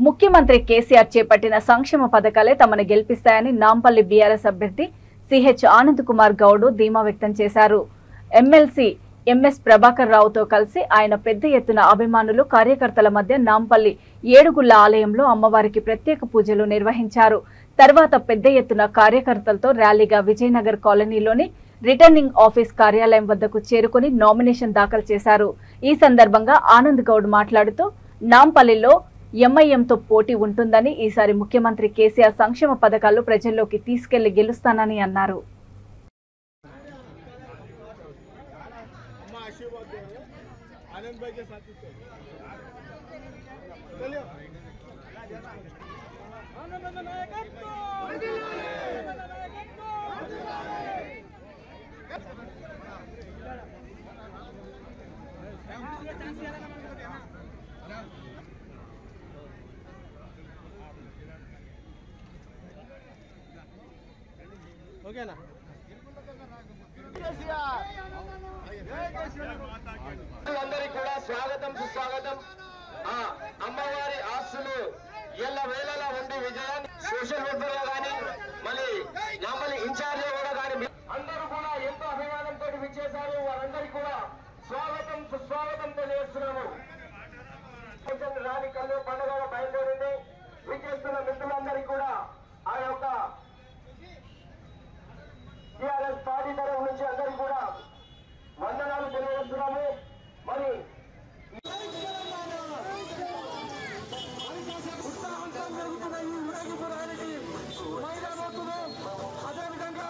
ముఖ్యమంత్రి కేసీఆర్ చేపట్టిన సంక్షేమ పథకాలే తమను గెలిపిస్తాయని నాంపల్లి బీఆర్ఎస్ అభ్యర్థి సిహెచ్ ఆనంద్ కుమార్ గౌడ్ ధీమా వ్యక్తం చేశారు. ఎమ్మెల్సీ ఎంఎస్ ప్రభాకర్ రావుతో కలిసి ఆయన పెద్ద ఎత్తున అభిమానులు కార్యకర్తల మధ్య నాంపల్లి ఏడుగుళ్ల ఆలయంలో అమ్మవారికి ప్రత్యేక పూజలు నిర్వహించారు. తర్వాత పెద్ద ఎత్తున కార్యకర్తలతో ర్యాలీగా విజయనగర్ కాలనీలోని రిటర్నింగ్ ఆఫీస్ కార్యాలయం వద్దకు చేరుకుని నామినేషన్ దాఖలు చేశారు. ఈ సందర్భంగా ఆనంద్ గౌడ్ మాట్లాడుతూ నాంపల్లిలో ఎంఐఎంతో పోటీ ఉంటుందని, ఈసారి ముఖ్యమంత్రి కేసీఆర్ సంక్షేమ పథకాలు ప్రజల్లోకి తీసుకెళ్లి గెలుస్తానని అన్నారు. ఓకేనా? అందరికీ కూడా స్వాగతం సుస్వాగతం. అమ్మవారి ఆస్తులు ఎల్ల వేళలా ఉండి విజయాన్ని సోషల్ వెల్ఫేర్ గా కానీ మళ్ళీ నాంపల్లి ఇన్ఛార్జ్ కూడా కానీ అందరూ కూడా ఎంతో అభిమానంతో విచ్చేశారు. వారందరికీ కూడా స్వాగతం సుస్వాగతం తెలియజేస్తున్నాము. రాని కళ్ళు పండుగ బయలుదేరింది. విచ్చేస్తున్న మిత్రులందరికీ కూడా ఆ యొక్క టీఆర్ఎస్ పార్టీ తరఫు నుంచి అందరికీ కూడా వందనాలు తెలియజేస్తున్నాము. మరి అదేవిధంగా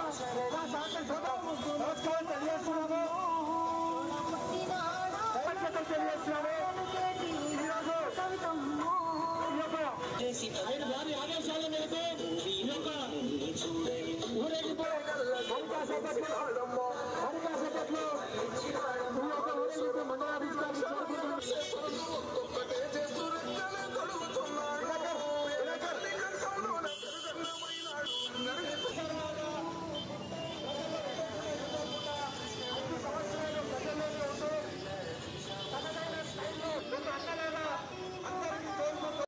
వారి ఆదేశాల మేరకు ఈ యొక్క ఊరేగిపోయే